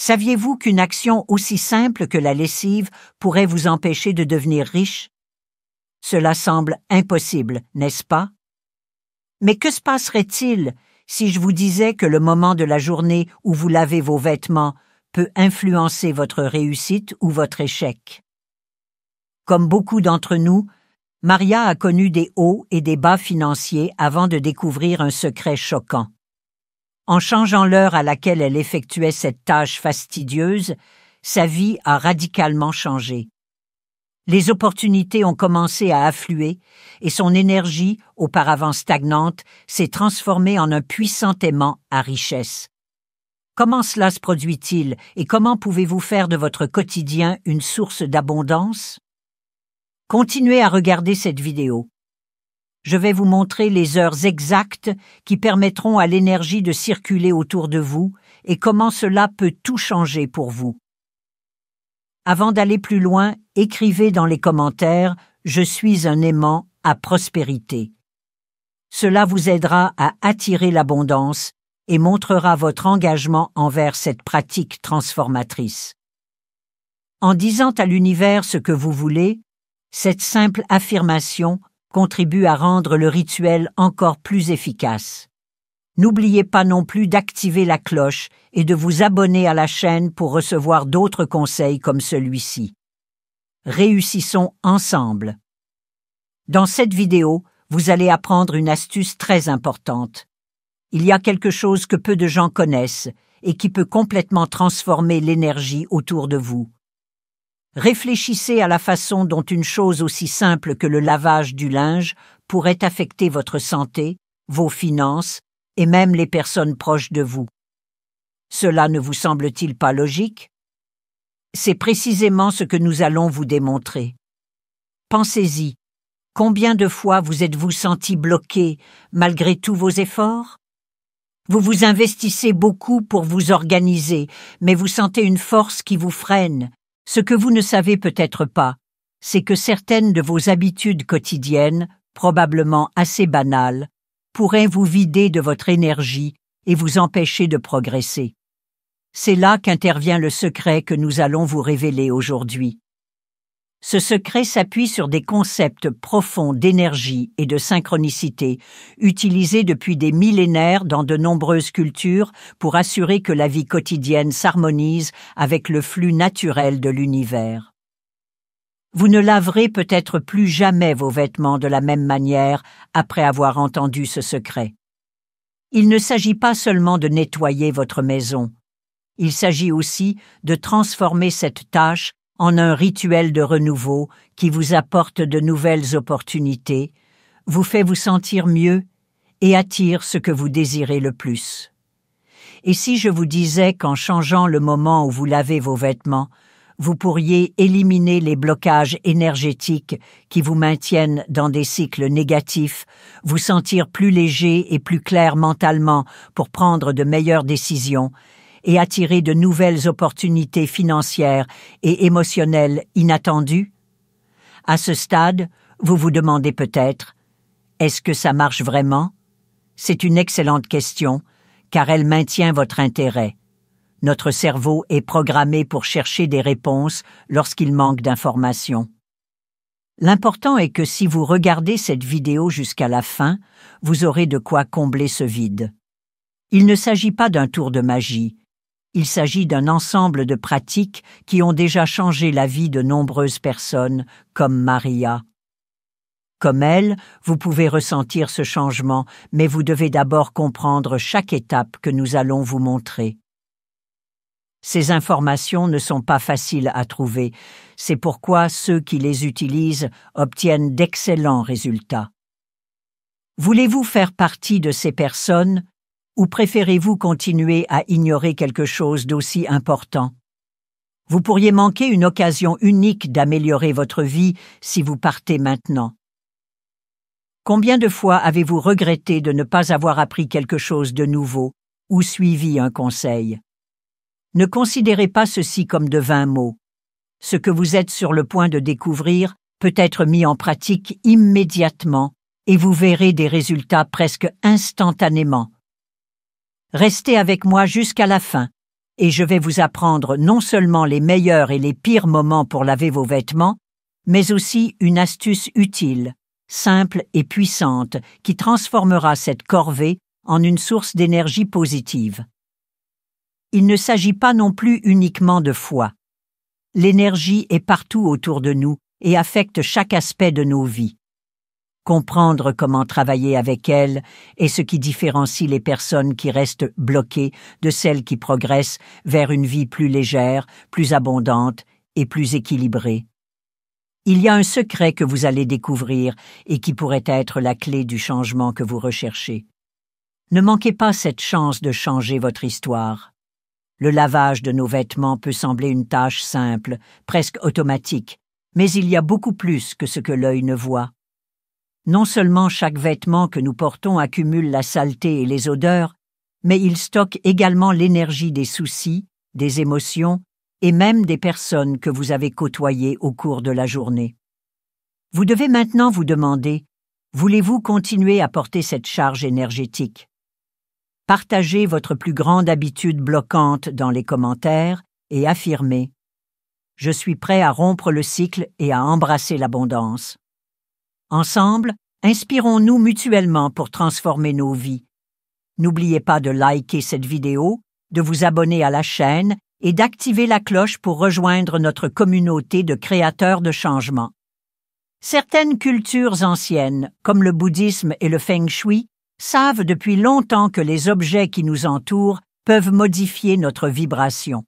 Saviez-vous qu'une action aussi simple que la lessive pourrait vous empêcher de devenir riche? Cela semble impossible, n'est-ce pas? Mais que se passerait-il si je vous disais que le moment de la journée où vous lavez vos vêtements peut influencer votre réussite ou votre échec? Comme beaucoup d'entre nous, Maria a connu des hauts et des bas financiers avant de découvrir un secret choquant. En changeant l'heure à laquelle elle effectuait cette tâche fastidieuse, sa vie a radicalement changé. Les opportunités ont commencé à affluer et son énergie, auparavant stagnante, s'est transformée en un puissant aimant à richesse. Comment cela se produit-il et comment pouvez-vous faire de votre quotidien une source d'abondance? Continuez à regarder cette vidéo. Je vais vous montrer les heures exactes qui permettront à l'énergie de circuler autour de vous et comment cela peut tout changer pour vous. Avant d'aller plus loin, écrivez dans les commentaires « Je suis un aimant à prospérité ». Cela vous aidera à attirer l'abondance et montrera votre engagement envers cette pratique transformatrice. En disant à l'univers ce que vous voulez, cette simple affirmation contribue à rendre le rituel encore plus efficace. N'oubliez pas non plus d'activer la cloche et de vous abonner à la chaîne pour recevoir d'autres conseils comme celui-ci. Réussissons ensemble. Dans cette vidéo, vous allez apprendre une astuce très importante. Il y a quelque chose que peu de gens connaissent et qui peut complètement transformer l'énergie autour de vous. Réfléchissez à la façon dont une chose aussi simple que le lavage du linge pourrait affecter votre santé, vos finances et même les personnes proches de vous. Cela ne vous semble-t-il pas logique? C'est précisément ce que nous allons vous démontrer. Pensez-y, combien de fois vous êtes-vous senti bloqué malgré tous vos efforts? Vous vous investissez beaucoup pour vous organiser, mais vous sentez une force qui vous freine. Ce que vous ne savez peut-être pas, c'est que certaines de vos habitudes quotidiennes, probablement assez banales, pourraient vous vider de votre énergie et vous empêcher de progresser. C'est là qu'intervient le secret que nous allons vous révéler aujourd'hui. Ce secret s'appuie sur des concepts profonds d'énergie et de synchronicité, utilisés depuis des millénaires dans de nombreuses cultures pour assurer que la vie quotidienne s'harmonise avec le flux naturel de l'univers. Vous ne laverez peut-être plus jamais vos vêtements de la même manière après avoir entendu ce secret. Il ne s'agit pas seulement de nettoyer votre maison. Il s'agit aussi de transformer cette tâche en un rituel de renouveau qui vous apporte de nouvelles opportunités, vous fait vous sentir mieux et attire ce que vous désirez le plus. Et si je vous disais qu'en changeant le moment où vous lavez vos vêtements, vous pourriez éliminer les blocages énergétiques qui vous maintiennent dans des cycles négatifs, vous sentir plus léger et plus clair mentalement pour prendre de meilleures décisions et attirer de nouvelles opportunités financières et émotionnelles inattendues? À ce stade, vous vous demandez peut-être « Est-ce que ça marche vraiment ?» C'est une excellente question, car elle maintient votre intérêt. Notre cerveau est programmé pour chercher des réponses lorsqu'il manque d'informations. L'important est que si vous regardez cette vidéo jusqu'à la fin, vous aurez de quoi combler ce vide. Il ne s'agit pas d'un tour de magie. Il s'agit d'un ensemble de pratiques qui ont déjà changé la vie de nombreuses personnes, comme Maria. Comme elle, vous pouvez ressentir ce changement, mais vous devez d'abord comprendre chaque étape que nous allons vous montrer. Ces informations ne sont pas faciles à trouver, c'est pourquoi ceux qui les utilisent obtiennent d'excellents résultats. Voulez-vous faire partie de ces personnes ou préférez-vous continuer à ignorer quelque chose d'aussi important? Vous pourriez manquer une occasion unique d'améliorer votre vie si vous partez maintenant. Combien de fois avez-vous regretté de ne pas avoir appris quelque chose de nouveau ou suivi un conseil? Ne considérez pas ceci comme de vains mots. Ce que vous êtes sur le point de découvrir peut être mis en pratique immédiatement et vous verrez des résultats presque instantanément. Restez avec moi jusqu'à la fin et je vais vous apprendre non seulement les meilleurs et les pires moments pour laver vos vêtements, mais aussi une astuce utile, simple et puissante qui transformera cette corvée en une source d'énergie positive. Il ne s'agit pas non plus uniquement de foi. L'énergie est partout autour de nous et affecte chaque aspect de nos vies. Comprendre comment travailler avec elle est ce qui différencie les personnes qui restent bloquées de celles qui progressent vers une vie plus légère, plus abondante et plus équilibrée. Il y a un secret que vous allez découvrir et qui pourrait être la clé du changement que vous recherchez. Ne manquez pas cette chance de changer votre histoire. Le lavage de nos vêtements peut sembler une tâche simple, presque automatique, mais il y a beaucoup plus que ce que l'œil ne voit. Non seulement chaque vêtement que nous portons accumule la saleté et les odeurs, mais il stocke également l'énergie des soucis, des émotions et même des personnes que vous avez côtoyées au cours de la journée. Vous devez maintenant vous demander, voulez-vous continuer à porter cette charge énergétique? Partagez votre plus grande habitude bloquante dans les commentaires et affirmez « Je suis prêt à rompre le cycle et à embrasser l'abondance ». Ensemble, inspirons-nous mutuellement pour transformer nos vies. N'oubliez pas de liker cette vidéo, de vous abonner à la chaîne et d'activer la cloche pour rejoindre notre communauté de créateurs de changement. Certaines cultures anciennes, comme le bouddhisme et le feng shui, savent depuis longtemps que les objets qui nous entourent peuvent modifier notre vibration.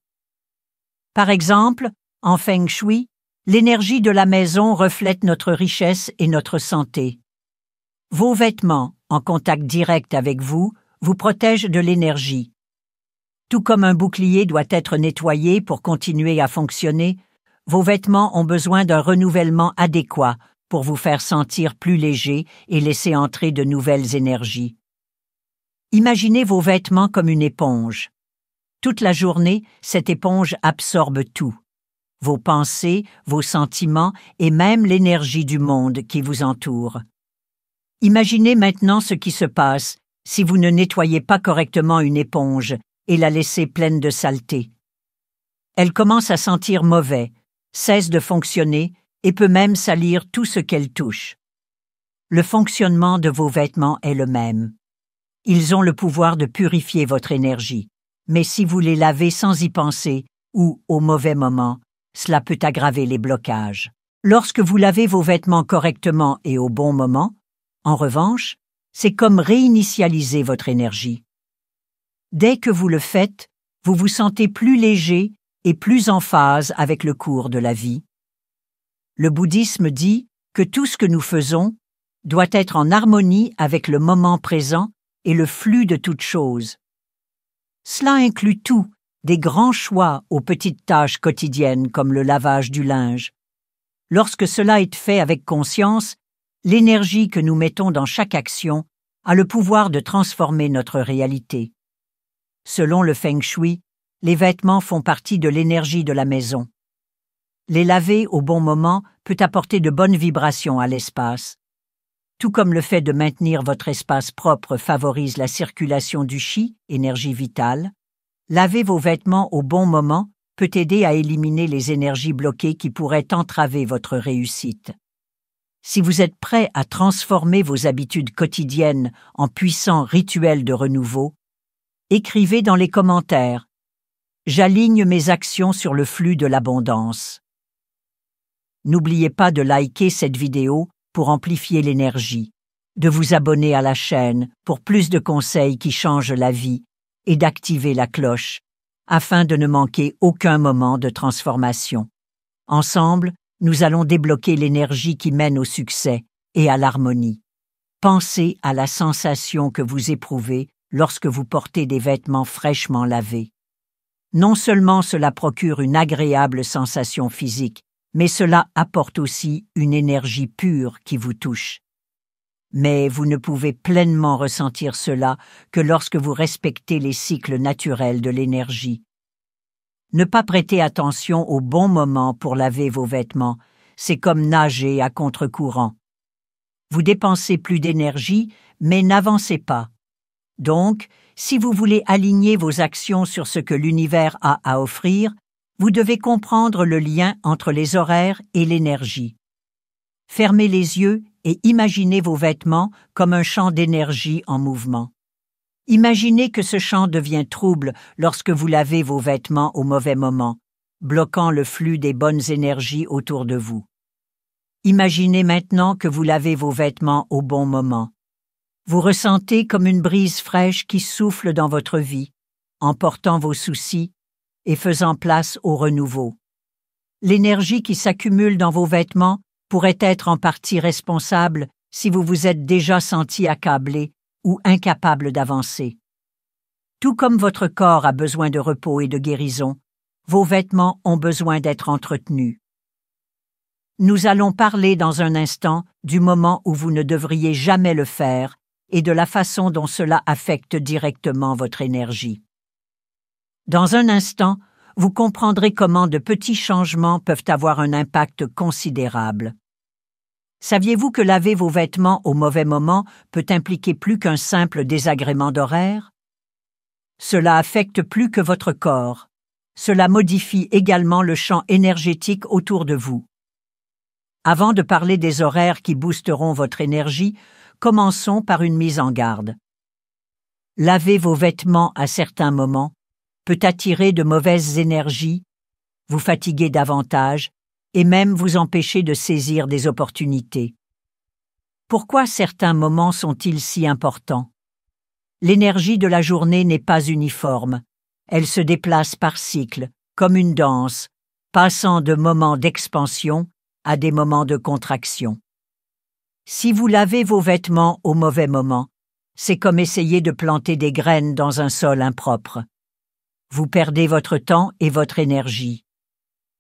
Par exemple, en feng shui, l'énergie de la maison reflète notre richesse et notre santé. Vos vêtements, en contact direct avec vous, vous protègent de l'énergie. Tout comme un bouclier doit être nettoyé pour continuer à fonctionner, vos vêtements ont besoin d'un renouvellement adéquat pour vous faire sentir plus léger et laisser entrer de nouvelles énergies. Imaginez vos vêtements comme une éponge. Toute la journée, cette éponge absorbe tout. Vos pensées, vos sentiments et même l'énergie du monde qui vous entoure. Imaginez maintenant ce qui se passe si vous ne nettoyez pas correctement une éponge et la laissez pleine de saleté. Elle commence à sentir mauvais, cesse de fonctionner et peut même salir tout ce qu'elle touche. Le fonctionnement de vos vêtements est le même. Ils ont le pouvoir de purifier votre énergie, mais si vous les lavez sans y penser ou au mauvais moment, cela peut aggraver les blocages. Lorsque vous lavez vos vêtements correctement et au bon moment, en revanche, c'est comme réinitialiser votre énergie. Dès que vous le faites, vous vous sentez plus léger et plus en phase avec le cours de la vie. Le bouddhisme dit que tout ce que nous faisons doit être en harmonie avec le moment présent et le flux de toutes choses. Cela inclut tout, des grands choix aux petites tâches quotidiennes comme le lavage du linge. Lorsque cela est fait avec conscience, l'énergie que nous mettons dans chaque action a le pouvoir de transformer notre réalité. Selon le feng shui, les vêtements font partie de l'énergie de la maison. Les laver au bon moment peut apporter de bonnes vibrations à l'espace. Tout comme le fait de maintenir votre espace propre favorise la circulation du chi, énergie vitale, laver vos vêtements au bon moment peut aider à éliminer les énergies bloquées qui pourraient entraver votre réussite. Si vous êtes prêt à transformer vos habitudes quotidiennes en puissants rituels de renouveau, écrivez dans les commentaires « J'aligne mes actions sur le flux de l'abondance ». N'oubliez pas de liker cette vidéo pour amplifier l'énergie, de vous abonner à la chaîne pour plus de conseils qui changent la vie et d'activer la cloche afin de ne manquer aucun moment de transformation. Ensemble, nous allons débloquer l'énergie qui mène au succès et à l'harmonie. Pensez à la sensation que vous éprouvez lorsque vous portez des vêtements fraîchement lavés. Non seulement cela procure une agréable sensation physique, mais cela apporte aussi une énergie pure qui vous touche. Mais vous ne pouvez pleinement ressentir cela que lorsque vous respectez les cycles naturels de l'énergie. Ne pas prêter attention au bon moment pour laver vos vêtements, c'est comme nager à contre-courant. Vous dépensez plus d'énergie, mais n'avancez pas. Donc, si vous voulez aligner vos actions sur ce que l'univers a à offrir, vous devez comprendre le lien entre les horaires et l'énergie. Fermez les yeux et imaginez vos vêtements comme un champ d'énergie en mouvement. Imaginez que ce champ devient trouble lorsque vous lavez vos vêtements au mauvais moment, bloquant le flux des bonnes énergies autour de vous. Imaginez maintenant que vous lavez vos vêtements au bon moment. Vous ressentez comme une brise fraîche qui souffle dans votre vie, emportant vos soucis et faisant place au renouveau. L'énergie qui s'accumule dans vos vêtements pourrait être en partie responsable si vous vous êtes déjà senti accablé ou incapable d'avancer. Tout comme votre corps a besoin de repos et de guérison, vos vêtements ont besoin d'être entretenus. Nous allons parler dans un instant du moment où vous ne devriez jamais le faire et de la façon dont cela affecte directement votre énergie. Dans un instant, vous comprendrez comment de petits changements peuvent avoir un impact considérable. Saviez-vous que laver vos vêtements au mauvais moment peut impliquer plus qu'un simple désagrément d'horaire? Cela affecte plus que votre corps. Cela modifie également le champ énergétique autour de vous. Avant de parler des horaires qui boosteront votre énergie, commençons par une mise en garde. Laver vos vêtements à certains moments peut attirer de mauvaises énergies, vous fatiguer davantage et même vous empêcher de saisir des opportunités. Pourquoi certains moments sont-ils si importants? L'énergie de la journée n'est pas uniforme. Elle se déplace par cycle, comme une danse, passant de moments d'expansion à des moments de contraction. Si vous lavez vos vêtements au mauvais moment, c'est comme essayer de planter des graines dans un sol impropre. Vous perdez votre temps et votre énergie.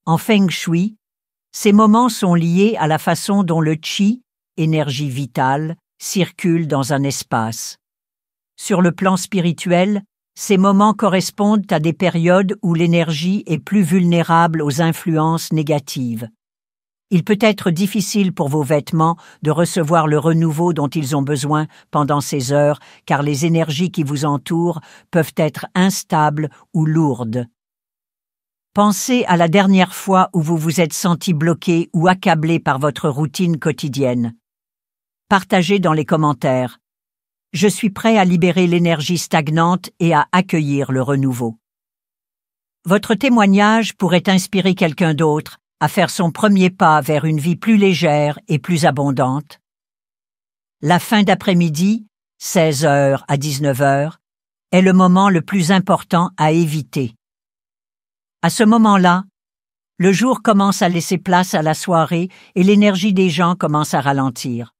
En Feng Shui, ces moments sont liés à la façon dont le Qi, énergie vitale, circule dans un espace. Sur le plan spirituel, ces moments correspondent à des périodes où l'énergie est plus vulnérable aux influences négatives. Il peut être difficile pour vos vêtements de recevoir le renouveau dont ils ont besoin pendant ces heures, car les énergies qui vous entourent peuvent être instables ou lourdes. Pensez à la dernière fois où vous vous êtes senti bloqué ou accablé par votre routine quotidienne. Partagez dans les commentaires. Je suis prêt à libérer l'énergie stagnante et à accueillir le renouveau. Votre témoignage pourrait inspirer quelqu'un d'autre à faire son premier pas vers une vie plus légère et plus abondante. La fin d'après-midi, 16h à 19h, est le moment le plus important à éviter. À ce moment-là, le jour commence à laisser place à la soirée et l'énergie des gens commence à ralentir.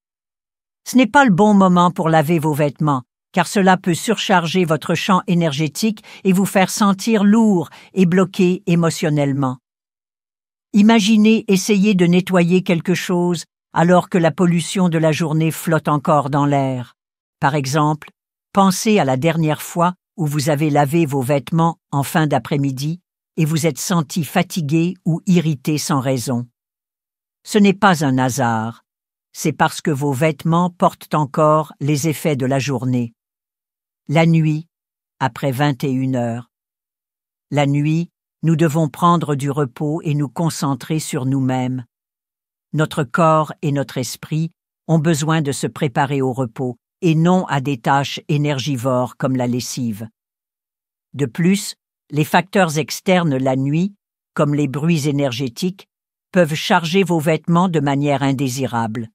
Ce n'est pas le bon moment pour laver vos vêtements, car cela peut surcharger votre champ énergétique et vous faire sentir lourd et bloqué émotionnellement. Imaginez essayer de nettoyer quelque chose alors que la pollution de la journée flotte encore dans l'air. Par exemple, pensez à la dernière fois où vous avez lavé vos vêtements en fin d'après-midi et vous êtes senti fatigué ou irrité sans raison. Ce n'est pas un hasard, c'est parce que vos vêtements portent encore les effets de la journée. La nuit, après 21h. La nuit, nous devons prendre du repos et nous concentrer sur nous-mêmes. Notre corps et notre esprit ont besoin de se préparer au repos et non à des tâches énergivores comme la lessive. De plus, les facteurs externes la nuit, comme les bruits énergétiques, peuvent charger vos vêtements de manière indésirable.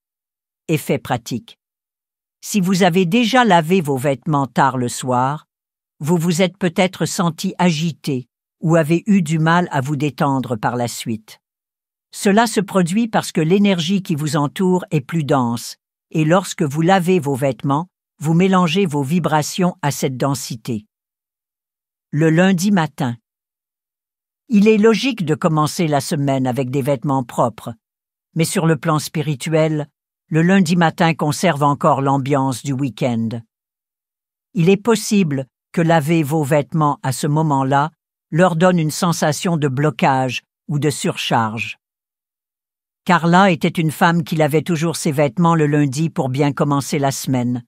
Effet pratique. Si vous avez déjà lavé vos vêtements tard le soir, vous vous êtes peut-être senti agité ou avez eu du mal à vous détendre par la suite. Cela se produit parce que l'énergie qui vous entoure est plus dense, et lorsque vous lavez vos vêtements, vous mélangez vos vibrations à cette densité. Le lundi matin. Il est logique de commencer la semaine avec des vêtements propres, mais sur le plan spirituel, le lundi matin conserve encore l'ambiance du week-end. Il est possible que laver vos vêtements à ce moment-là leur donne une sensation de blocage ou de surcharge. Carla était une femme qui lavait toujours ses vêtements le lundi pour bien commencer la semaine.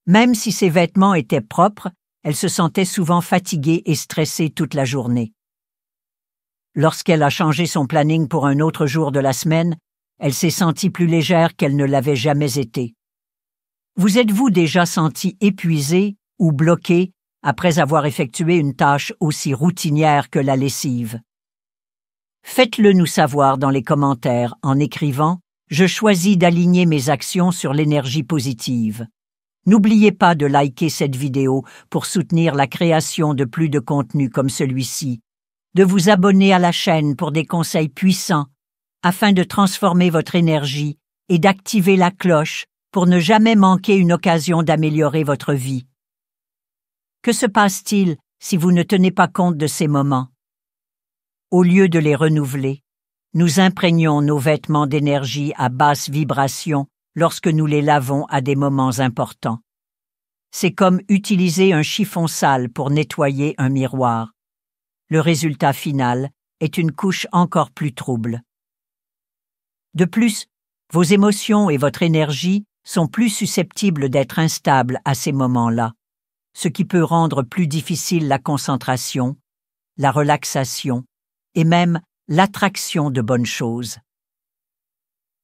Même si ses vêtements étaient propres, elle se sentait souvent fatiguée et stressée toute la journée. Lorsqu'elle a changé son planning pour un autre jour de la semaine, elle s'est sentie plus légère qu'elle ne l'avait jamais été. Vous êtes-vous déjà senti épuisé ou bloqué après avoir effectué une tâche aussi routinière que la lessive? Faites-le nous savoir dans les commentaires en écrivant « Je choisis d'aligner mes actions sur l'énergie positive ». N'oubliez pas de liker cette vidéo pour soutenir la création de plus de contenu comme celui-ci, de vous abonner à la chaîne pour des conseils puissants afin de transformer votre énergie et d'activer la cloche pour ne jamais manquer une occasion d'améliorer votre vie. Que se passe-t-il si vous ne tenez pas compte de ces moments? Au lieu de les renouveler, nous imprégnons nos vêtements d'énergie à basse vibration lorsque nous les lavons à des moments importants. C'est comme utiliser un chiffon sale pour nettoyer un miroir. Le résultat final est une couche encore plus trouble. De plus, vos émotions et votre énergie sont plus susceptibles d'être instables à ces moments-là, ce qui peut rendre plus difficile la concentration, la relaxation et même l'attraction de bonnes choses.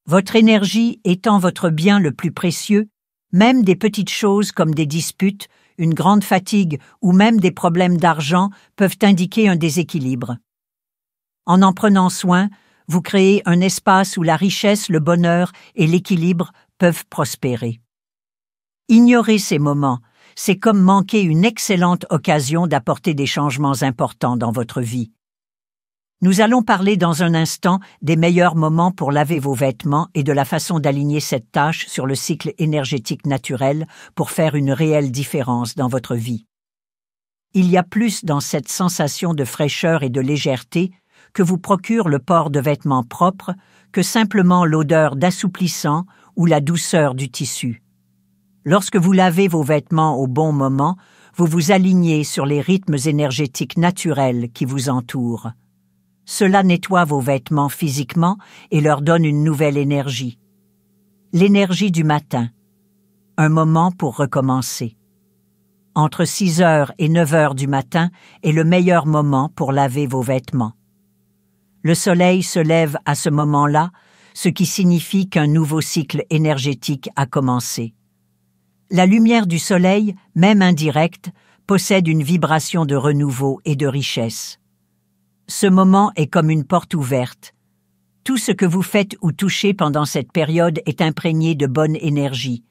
Votre énergie étant votre bien le plus précieux, même des petites choses comme des disputes, une grande fatigue ou même des problèmes d'argent peuvent indiquer un déséquilibre. En prenant soin, vous créez un espace où la richesse, le bonheur et l'équilibre peuvent prospérer. Ignorer ces moments, c'est comme manquer une excellente occasion d'apporter des changements importants dans votre vie. Nous allons parler dans un instant des meilleurs moments pour laver vos vêtements et de la façon d'aligner cette tâche sur le cycle énergétique naturel pour faire une réelle différence dans votre vie. Il y a plus dans cette sensation de fraîcheur et de légèreté que vous procure le port de vêtements propres que simplement l'odeur d'assouplissant ou la douceur du tissu. Lorsque vous lavez vos vêtements au bon moment, vous vous alignez sur les rythmes énergétiques naturels qui vous entourent. Cela nettoie vos vêtements physiquement et leur donne une nouvelle énergie. L'énergie du matin. Un moment pour recommencer. Entre 6 heures et 9 heures du matin est le meilleur moment pour laver vos vêtements. Le soleil se lève à ce moment-là, ce qui signifie qu'un nouveau cycle énergétique a commencé. La lumière du soleil, même indirecte, possède une vibration de renouveau et de richesse. Ce moment est comme une porte ouverte. Tout ce que vous faites ou touchez pendant cette période est imprégné de bonne énergie.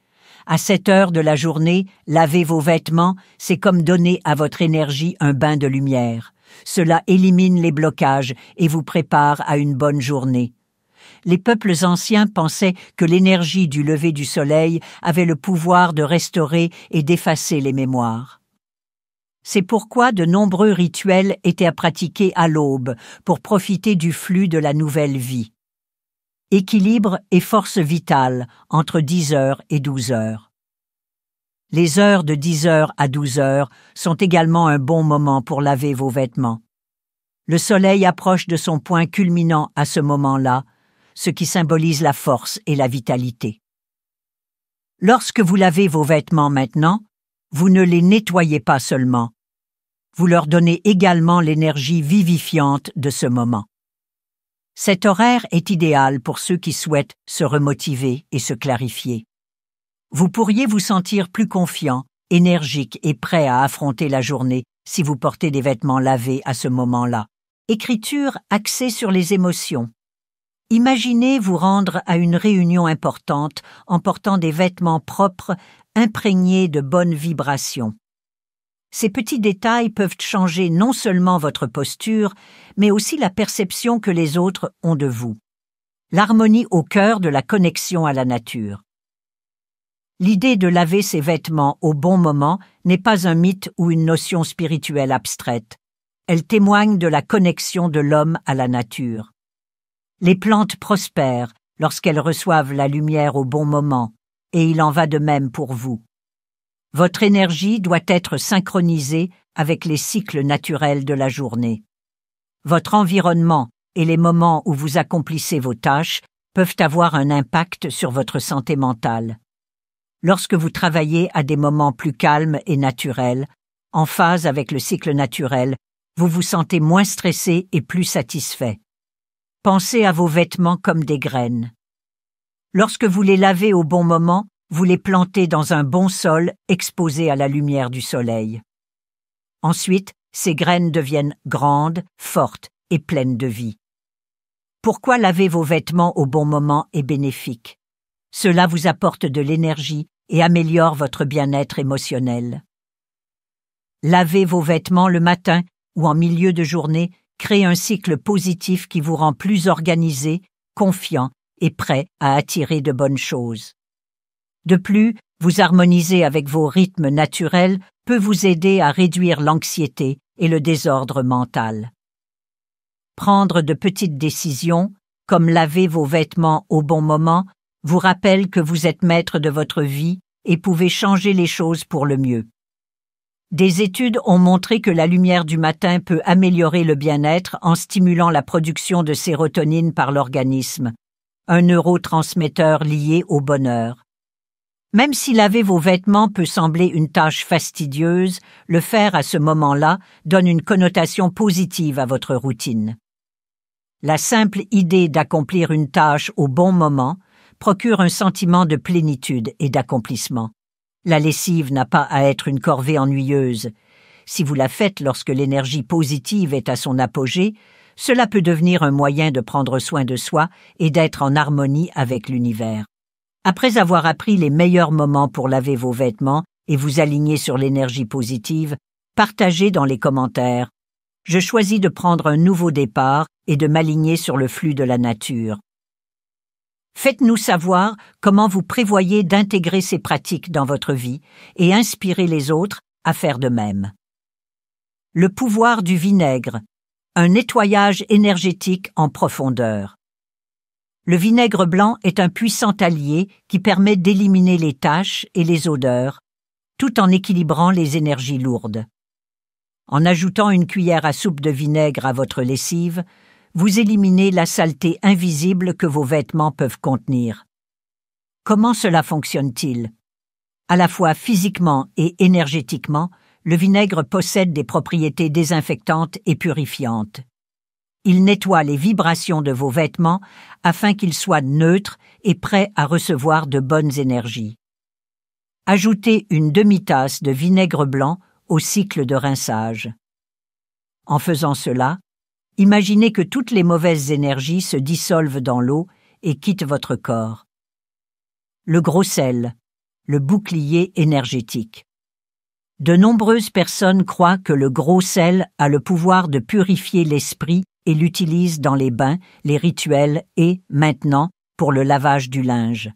À 7 heures de la journée, laver vos vêtements, c'est comme donner à votre énergie un bain de lumière. Cela élimine les blocages et vous prépare à une bonne journée. Les peuples anciens pensaient que l'énergie du lever du soleil avait le pouvoir de restaurer et d'effacer les mémoires. C'est pourquoi de nombreux rituels étaient à pratiquer à l'aube pour profiter du flux de la nouvelle vie. Équilibre et force vitale entre 10 heures et 12 heures. Les heures de 10 heures à 12 heures sont également un bon moment pour laver vos vêtements. Le soleil approche de son point culminant à ce moment-là, ce qui symbolise la force et la vitalité. Lorsque vous lavez vos vêtements maintenant, vous ne les nettoyez pas seulement. Vous leur donnez également l'énergie vivifiante de ce moment. Cet horaire est idéal pour ceux qui souhaitent se remotiver et se clarifier. Vous pourriez vous sentir plus confiant, énergique et prêt à affronter la journée si vous portez des vêtements lavés à ce moment-là. Écriture axée sur les émotions. Imaginez vous rendre à une réunion importante en portant des vêtements propres imprégnés de bonnes vibrations. Ces petits détails peuvent changer non seulement votre posture, mais aussi la perception que les autres ont de vous. L'harmonie au cœur de la connexion à la nature. L'idée de laver ses vêtements au bon moment n'est pas un mythe ou une notion spirituelle abstraite. Elle témoigne de la connexion de l'homme à la nature. Les plantes prospèrent lorsqu'elles reçoivent la lumière au bon moment, et il en va de même pour vous. Votre énergie doit être synchronisée avec les cycles naturels de la journée. Votre environnement et les moments où vous accomplissez vos tâches peuvent avoir un impact sur votre santé mentale. Lorsque vous travaillez à des moments plus calmes et naturels, en phase avec le cycle naturel, vous vous sentez moins stressé et plus satisfait. Pensez à vos vêtements comme des graines. Lorsque vous les lavez au bon moment, vous les plantez dans un bon sol exposé à la lumière du soleil. Ensuite, ces graines deviennent grandes, fortes et pleines de vie. Pourquoi laver vos vêtements au bon moment est bénéfique? Cela vous apporte de l'énergie et améliore votre bien-être émotionnel. Lavez vos vêtements le matin ou en milieu de journée crée un cycle positif qui vous rend plus organisé, confiant et prêt à attirer de bonnes choses. De plus, vous harmoniser avec vos rythmes naturels peut vous aider à réduire l'anxiété et le désordre mental. Prendre de petites décisions, comme laver vos vêtements au bon moment, vous rappelle que vous êtes maître de votre vie et pouvez changer les choses pour le mieux. Des études ont montré que la lumière du matin peut améliorer le bien-être en stimulant la production de sérotonine par l'organisme, un neurotransmetteur lié au bonheur. Même si laver vos vêtements peut sembler une tâche fastidieuse, le faire à ce moment-là donne une connotation positive à votre routine. La simple idée d'accomplir une tâche au bon moment procure un sentiment de plénitude et d'accomplissement. La lessive n'a pas à être une corvée ennuyeuse. Si vous la faites lorsque l'énergie positive est à son apogée, cela peut devenir un moyen de prendre soin de soi et d'être en harmonie avec l'univers. Après avoir appris les meilleurs moments pour laver vos vêtements et vous aligner sur l'énergie positive, partagez dans les commentaires. Je choisis de prendre un nouveau départ et de m'aligner sur le flux de la nature. Faites-nous savoir comment vous prévoyez d'intégrer ces pratiques dans votre vie et inspirer les autres à faire de même. Le pouvoir du vinaigre, un nettoyage énergétique en profondeur. Le vinaigre blanc est un puissant allié qui permet d'éliminer les taches et les odeurs, tout en équilibrant les énergies lourdes. En ajoutant une cuillère à soupe de vinaigre à votre lessive, vous éliminez la saleté invisible que vos vêtements peuvent contenir. Comment cela fonctionne-t-il? À la fois physiquement et énergétiquement, le vinaigre possède des propriétés désinfectantes et purifiantes. Il nettoie les vibrations de vos vêtements afin qu'ils soient neutres et prêts à recevoir de bonnes énergies. Ajoutez une demi-tasse de vinaigre blanc au cycle de rinçage. En faisant cela, imaginez que toutes les mauvaises énergies se dissolvent dans l'eau et quittent votre corps. Le gros sel, le bouclier énergétique. De nombreuses personnes croient que le gros sel a le pouvoir de purifier l'esprit et l'utilisent dans les bains, les rituels et, maintenant, pour le lavage du linge.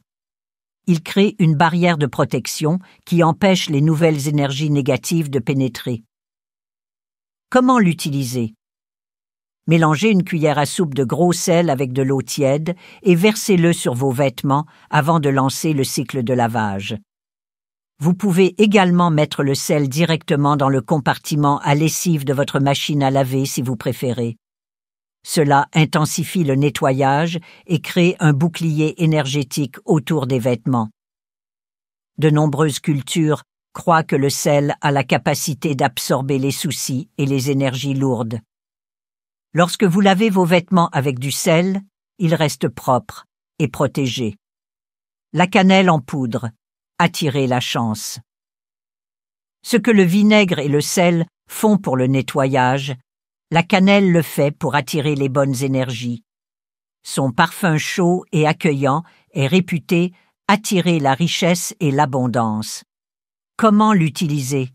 Il crée une barrière de protection qui empêche les nouvelles énergies négatives de pénétrer. Comment l'utiliser? Mélangez une cuillère à soupe de gros sel avec de l'eau tiède et versez-le sur vos vêtements avant de lancer le cycle de lavage. Vous pouvez également mettre le sel directement dans le compartiment à lessive de votre machine à laver si vous préférez. Cela intensifie le nettoyage et crée un bouclier énergétique autour des vêtements. De nombreuses cultures croient que le sel a la capacité d'absorber les soucis et les énergies lourdes. Lorsque vous lavez vos vêtements avec du sel, ils restent propres et protégés. La cannelle en poudre, attirez la chance. Ce que le vinaigre et le sel font pour le nettoyage, la cannelle le fait pour attirer les bonnes énergies. Son parfum chaud et accueillant est réputé attirer la richesse et l'abondance. Comment l'utiliser?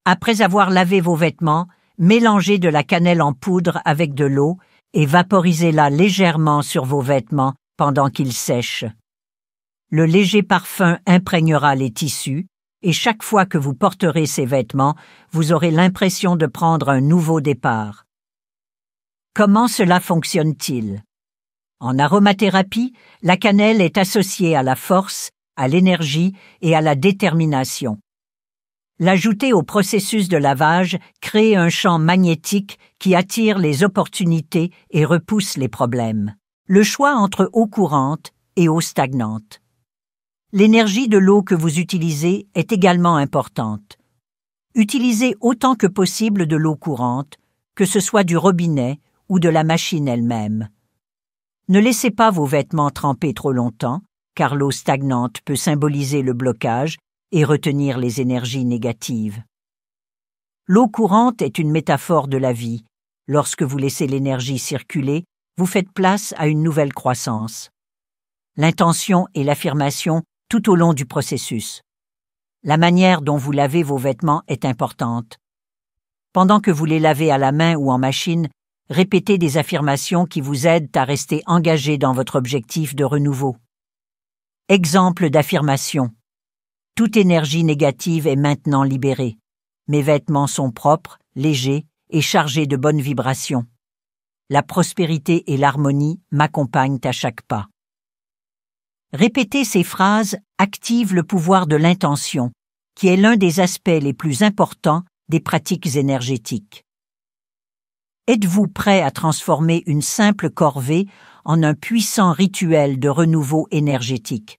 Après avoir lavé vos vêtements, mélangez de la cannelle en poudre avec de l'eau et vaporisez-la légèrement sur vos vêtements pendant qu'ils sèchent. Le léger parfum imprégnera les tissus et chaque fois que vous porterez ces vêtements, vous aurez l'impression de prendre un nouveau départ. Comment cela fonctionne-t-il? En aromathérapie, la cannelle est associée à la force, à l'énergie et à la détermination. L'ajouter au processus de lavage crée un champ magnétique qui attire les opportunités et repousse les problèmes. Le choix entre eau courante et eau stagnante. L'énergie de l'eau que vous utilisez est également importante. Utilisez autant que possible de l'eau courante, que ce soit du robinet ou de la machine elle-même. Ne laissez pas vos vêtements tremper trop longtemps, car l'eau stagnante peut symboliser le blocage et retenir les énergies négatives. L'eau courante est une métaphore de la vie. Lorsque vous laissez l'énergie circuler, vous faites place à une nouvelle croissance. L'intention et l'affirmation tout au long du processus. La manière dont vous lavez vos vêtements est importante. Pendant que vous les lavez à la main ou en machine, répétez des affirmations qui vous aident à rester engagé dans votre objectif de renouveau. Exemple d'affirmation. Toute énergie négative est maintenant libérée. Mes vêtements sont propres, légers et chargés de bonnes vibrations. La prospérité et l'harmonie m'accompagnent à chaque pas. Répéter ces phrases active le pouvoir de l'intention, qui est l'un des aspects les plus importants des pratiques énergétiques. Êtes-vous prêt à transformer une simple corvée en un puissant rituel de renouveau énergétique?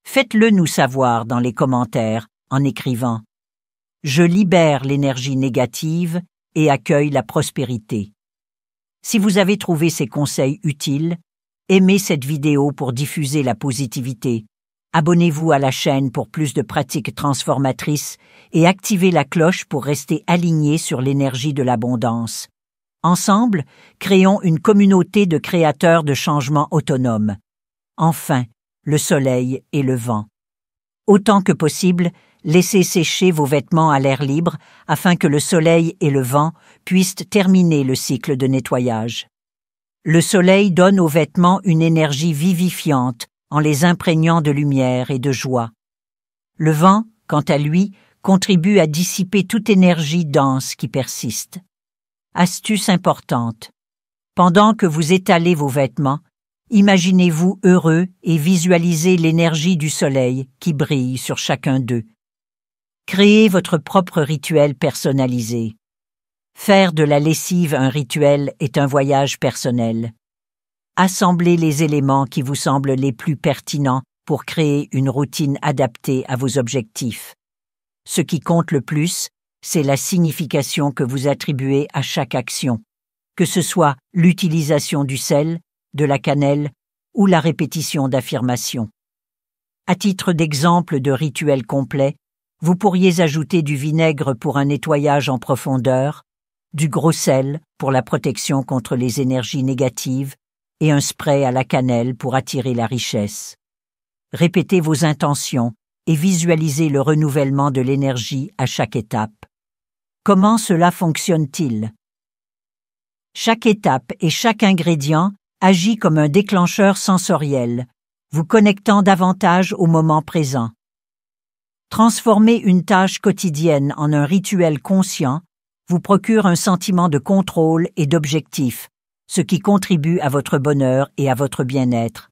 Faites-le nous savoir dans les commentaires en écrivant « Je libère l'énergie négative et accueille la prospérité ». Si vous avez trouvé ces conseils utiles, aimez cette vidéo pour diffuser la positivité. Abonnez-vous à la chaîne pour plus de pratiques transformatrices et activez la cloche pour rester aligné sur l'énergie de l'abondance. Ensemble, créons une communauté de créateurs de changements autonomes. Enfin, le soleil et le vent. Autant que possible, laissez sécher vos vêtements à l'air libre afin que le soleil et le vent puissent terminer le cycle de nettoyage. Le soleil donne aux vêtements une énergie vivifiante en les imprégnant de lumière et de joie. Le vent, quant à lui, contribue à dissiper toute énergie dense qui persiste. Astuce importante. Pendant que vous étalez vos vêtements, imaginez-vous heureux et visualisez l'énergie du soleil qui brille sur chacun d'eux. Créez votre propre rituel personnalisé. Faire de la lessive un rituel est un voyage personnel. Assemblez les éléments qui vous semblent les plus pertinents pour créer une routine adaptée à vos objectifs. Ce qui compte le plus, c'est la signification que vous attribuez à chaque action, que ce soit l'utilisation du sel, de la cannelle ou la répétition d'affirmations. À titre d'exemple de rituel complet, vous pourriez ajouter du vinaigre pour un nettoyage en profondeur, du gros sel pour la protection contre les énergies négatives et un spray à la cannelle pour attirer la richesse. Répétez vos intentions et visualisez le renouvellement de l'énergie à chaque étape. Comment cela fonctionne-t-il? Chaque étape et chaque ingrédient agit comme un déclencheur sensoriel, vous connectant davantage au moment présent. Transformer une tâche quotidienne en un rituel conscient vous procure un sentiment de contrôle et d'objectif, ce qui contribue à votre bonheur et à votre bien-être.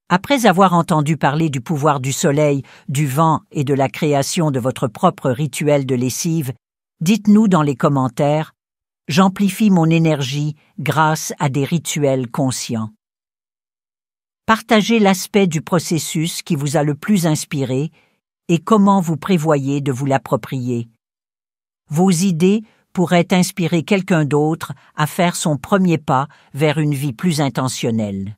Après avoir entendu parler du pouvoir du soleil, du vent et de la création de votre propre rituel de lessive, dites-nous dans les commentaires « J'amplifie mon énergie grâce à des rituels conscients ». Partagez l'aspect du processus qui vous a le plus inspiré et comment vous prévoyez de vous l'approprier. Vos idées pourraient inspirer quelqu'un d'autre à faire son premier pas vers une vie plus intentionnelle.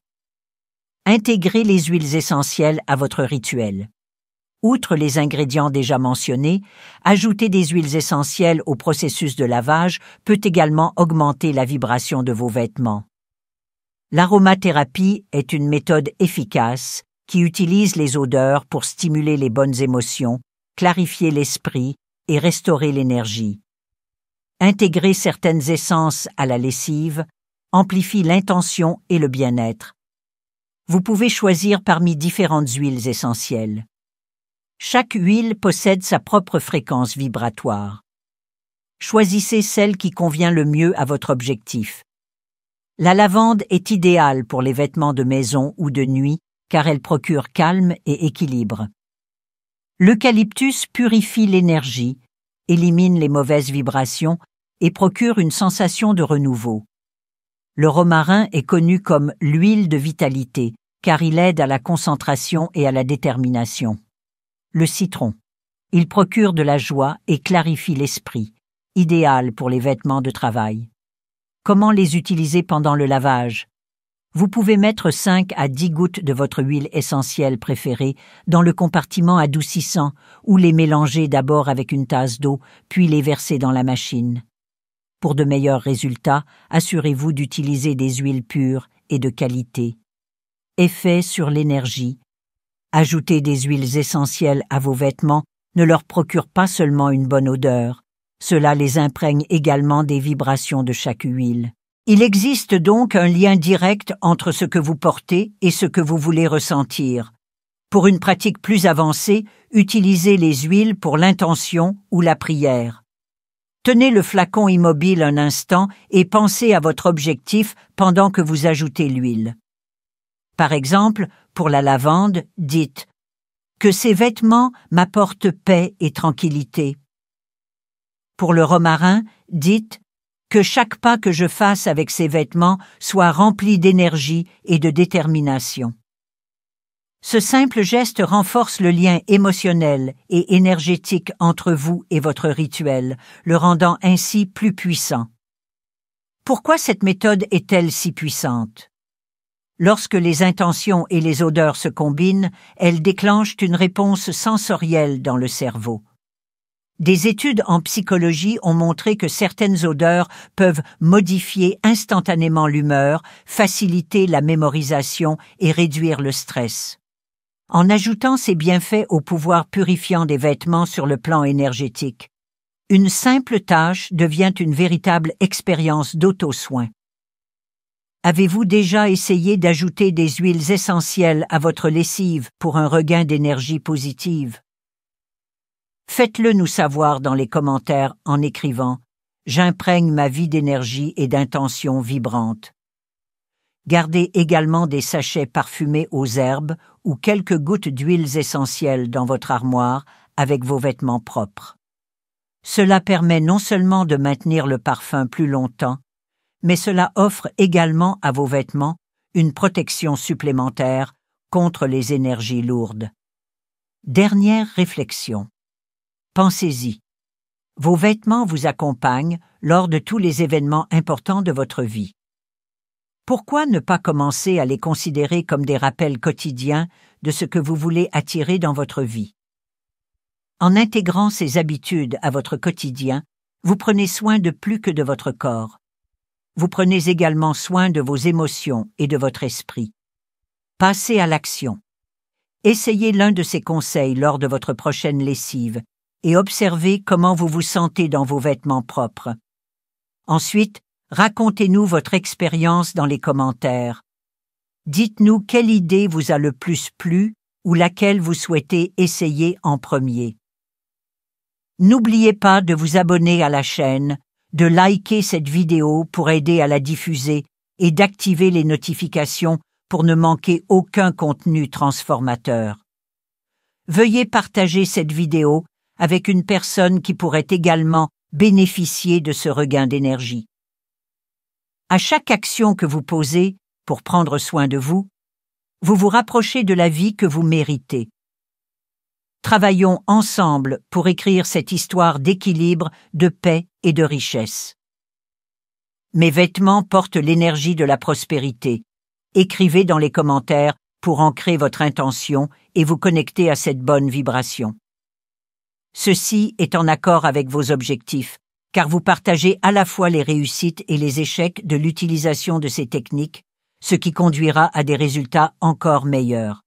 Intégrez les huiles essentielles à votre rituel. Outre les ingrédients déjà mentionnés, ajouter des huiles essentielles au processus de lavage peut également augmenter la vibration de vos vêtements. L'aromathérapie est une méthode efficace qui utilise les odeurs pour stimuler les bonnes émotions, clarifier l'esprit et restaurer l'énergie. Intégrer certaines essences à la lessive amplifie l'intention et le bien-être. Vous pouvez choisir parmi différentes huiles essentielles. Chaque huile possède sa propre fréquence vibratoire. Choisissez celle qui convient le mieux à votre objectif. La lavande est idéale pour les vêtements de maison ou de nuit car elle procure calme et équilibre. L'eucalyptus purifie l'énergie, élimine les mauvaises vibrations et procure une sensation de renouveau. Le romarin est connu comme l'huile de vitalité car il aide à la concentration et à la détermination. Le citron. Il procure de la joie et clarifie l'esprit, idéal pour les vêtements de travail. Comment les utiliser pendant le lavage? Vous pouvez mettre 5 à 10 gouttes de votre huile essentielle préférée dans le compartiment adoucissant ou les mélanger d'abord avec une tasse d'eau, puis les verser dans la machine. Pour de meilleurs résultats, assurez-vous d'utiliser des huiles pures et de qualité. Effet sur l'énergie. Ajouter des huiles essentielles à vos vêtements ne leur procure pas seulement une bonne odeur, cela les imprègne également des vibrations de chaque huile. Il existe donc un lien direct entre ce que vous portez et ce que vous voulez ressentir. Pour une pratique plus avancée, utilisez les huiles pour l'intention ou la prière. Tenez le flacon immobile un instant et pensez à votre objectif pendant que vous ajoutez l'huile. Par exemple, pour la lavande, dites « Que ces vêtements m'apportent paix et tranquillité ». Pour le romarin, dites « Que chaque pas que je fasse avec ces vêtements soit rempli d'énergie et de détermination ». Ce simple geste renforce le lien émotionnel et énergétique entre vous et votre rituel, le rendant ainsi plus puissant. Pourquoi cette méthode est-elle si puissante? Lorsque les intentions et les odeurs se combinent, elles déclenchent une réponse sensorielle dans le cerveau. Des études en psychologie ont montré que certaines odeurs peuvent modifier instantanément l'humeur, faciliter la mémorisation et réduire le stress. En ajoutant ces bienfaits au pouvoir purifiant des vêtements sur le plan énergétique, une simple tâche devient une véritable expérience d'auto-soin. Avez-vous déjà essayé d'ajouter des huiles essentielles à votre lessive pour un regain d'énergie positive? Faites-le nous savoir dans les commentaires en écrivant « J'imprègne ma vie d'énergie et d'intentions vibrantes ». Gardez également des sachets parfumés aux herbes ou quelques gouttes d'huiles essentielles dans votre armoire avec vos vêtements propres. Cela permet non seulement de maintenir le parfum plus longtemps, mais cela offre également à vos vêtements une protection supplémentaire contre les énergies lourdes. Dernière réflexion. Pensez-y. Vos vêtements vous accompagnent lors de tous les événements importants de votre vie. Pourquoi ne pas commencer à les considérer comme des rappels quotidiens de ce que vous voulez attirer dans votre vie? En intégrant ces habitudes à votre quotidien, vous prenez soin de plus que de votre corps. Vous prenez également soin de vos émotions et de votre esprit. Passez à l'action. Essayez l'un de ces conseils lors de votre prochaine lessive et observez comment vous vous sentez dans vos vêtements propres. Ensuite, racontez-nous votre expérience dans les commentaires. Dites-nous quelle idée vous a le plus plu ou laquelle vous souhaitez essayer en premier. N'oubliez pas de vous abonner à la chaîne, de liker cette vidéo pour aider à la diffuser et d'activer les notifications pour ne manquer aucun contenu transformateur. Veuillez partager cette vidéo avec une personne qui pourrait également bénéficier de ce regain d'énergie. À chaque action que vous posez pour prendre soin de vous, vous vous rapprochez de la vie que vous méritez. Travaillons ensemble pour écrire cette histoire d'équilibre, de paix et de richesse. Mes vêtements portent l'énergie de la prospérité. Écrivez dans les commentaires pour ancrer votre intention et vous connecter à cette bonne vibration. Ceci est en accord avec vos objectifs, car vous partagez à la fois les réussites et les échecs de l'utilisation de ces techniques, ce qui conduira à des résultats encore meilleurs.